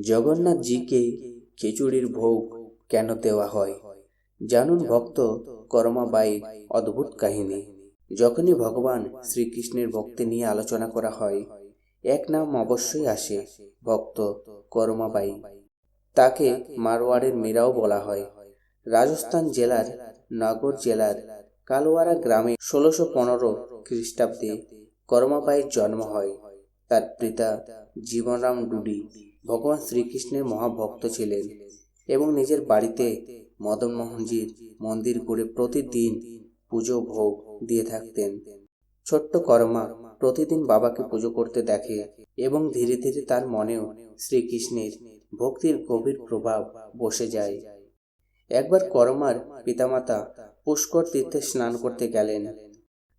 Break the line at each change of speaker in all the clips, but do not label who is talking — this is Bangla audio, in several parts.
জগন্নাথজিকে খিচুড়ির ভোগ কেন দেওয়া হয়? জানুন ভক্ত করমাবাঈর অদ্ভুত কাহিনী। যখনই ভগবান শ্রীকৃষ্ণের ভক্তি নিয়ে আলোচনা করা হয়, এক নাম অবশ্যই আসে, ভক্ত করমাবাঈ। তাকে মারওয়াড়ের মীরাও বলা হয়। রাজস্থান জেলার নগর জেলার কালওয়ারা গ্রামে 1615 খ্রিস্টাব্দে করমাবাঈর জন্ম হয়। তার পিতা জীবনরাম ডুডি ভগবান শ্রীকৃষ্ণের মহাভক্ত ছিলেন এবং নিজের বাড়িতে মদনমোহনজির মন্দির করে প্রতিদিন পুজো ভোগ দিয়ে থাকতেন। ছোট্ট করমা প্রতিদিন বাবাকে পুজো করতে দেখে এবং ধীরে ধীরে তার মনেও শ্রীকৃষ্ণের ভক্তির গভীর প্রভাব বসে যায়। একবার করমার পিতামাতা পুষ্কর তীর্থে স্নান করতে গেলেন।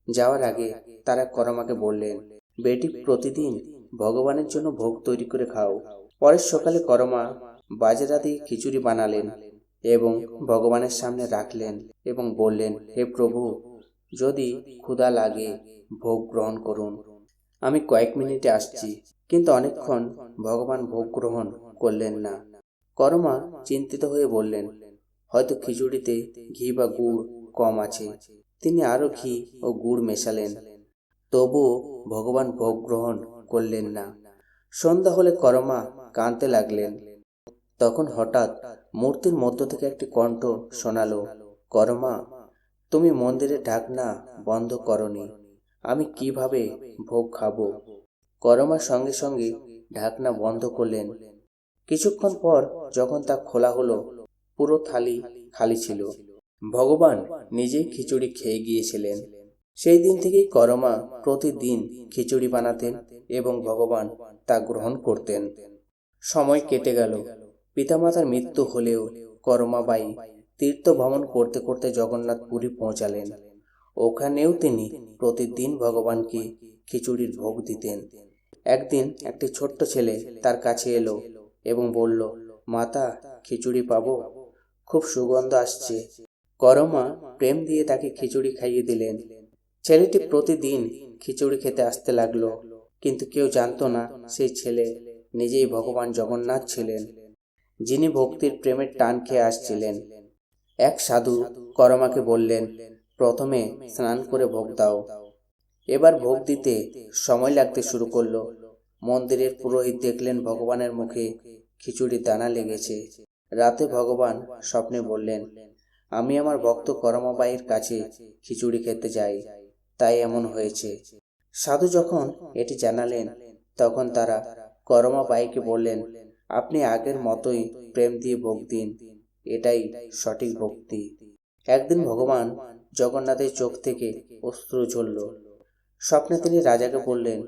যাওয়ার আগে তারা করমাকে বললেন, বেটি, প্রতিদিন ভগবানের জন্য ভোগ তৈরি করে খাও। পরের সকালে করমা বাজরা দিয়ে খিচুড়ি বানালেন এবং ভগবানের সামনে রাখলেন এবং বললেন, হে প্রভু, যদি ক্ষুধা লাগে ভোগ গ্রহণ করুন, আমি কয়েক মিনিটে আসছি। কিন্তু অনেকক্ষণ ভগবান ভোগ গ্রহণ করলেন না। করমা চিন্তিত হয়ে বললেন, হয়তো খিচুড়িতে ঘি বা গুড় কম আছে। তিনি আরো ঘি ও গুড় মেশালেন, তবুও ভগবান ভোগ গ্রহণ করলেন না। সন্ধ্যা হলে করমা কাঁদতে লাগলেন। তখন হঠাৎ মূর্তির মধ্য থেকে একটি কণ্ঠ শোনালো, করমা, তুমি মন্দিরের ঢাকনা বন্ধ করনি, আমি কিভাবে ভোগ খাবো? করমা সঙ্গে সঙ্গে ঢাকনা বন্ধ করলেন। কিছুক্ষণ পর যখন তা খোলা হলো, পুরো থালি খালি ছিল। ভগবান নিজেই খিচুড়ি খেয়ে গিয়েছিলেন। সেই দিন থেকেই করমা প্রতিদিন খিচুড়ি বানাতেন এবং ভগবান তা গ্রহণ করতেন। সময় কেটে গেল। পিতামাতার মৃত্যু হলেও করমাবাঈ তীর্থ ভ্রমণ করতে করতে জগন্নাথপুরী পৌঁছালেন। ওখানেও তিনি প্রতিদিন ভগবানকে খিচুড়ির ভোগ দিতেন। একদিন একটি ছোট্ট ছেলে তার কাছে এলো এবং বলল, মাতা, খিচুড়ি পাবো? খুব সুগন্ধ আসছে। করমা প্রেম দিয়ে তাকে খিচুড়ি খাইয়ে দিলেন। ছেলেটি প্রতিদিন খিচুড়ি খেতে আসতে লাগলো, কিন্তু কেউ জানতো না সেই ছেলে নিজেই ভগবান জগন্নাথ ছিলেন, যিনি ভক্তির প্রেমের টান খেয়ে আসছিলেন। এক সাধু করমাকে বললেন, প্রথমে স্নান করে ভোগ দাও। এবার ভোগ দিতে সময় লাগতে শুরু করলো। মন্দিরের পুরোহিত দেখলেন ভগবানের মুখে খিচুড়ির দানা লেগেছে। রাতে ভগবান স্বপ্নে বললেন, আমি আমার ভক্ত করমাবাঈর কাছে খিচুড়ি খেতে যাই, তাই এমন হয়েছে। সাধু যখন এটি জানালেন, তখন তারা করমাবাঈকে বললেন, আপনি আগের মতোই প্রেম দিয়ে ভোগ দিন, এটাই সঠিক ভক্তি। একদিন ভগবান জগন্নাথের চোখ থেকে অশ্রু ঝরল। স্বপ্নে তিনি রাজাকে বললেন,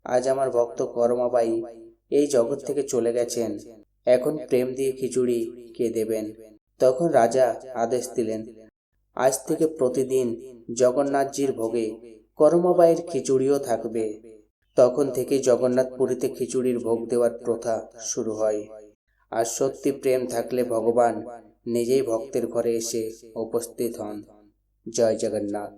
আজ আমার ভক্ত করমাবাঈ এই জগৎ থেকে চলে গেছেন, এখন প্রেম দিয়ে খিচুড়ি কে দেবেন? তখন রাজা আদেশ দিলেন, আজ থেকে প্রতিদিন জগন্নাথজির ভোগে করমাবাঈর খিচুড়িও থাকবে। তখন থেকে জগন্নাথপুরীতে খিচুড়ির ভোগ দেওয়ার প্রথা শুরু হয়। আর সত্যি প্রেম থাকলে ভগবান নিজেই ভক্তের ঘরে এসে উপস্থিত হন। জয় জগন্নাথ।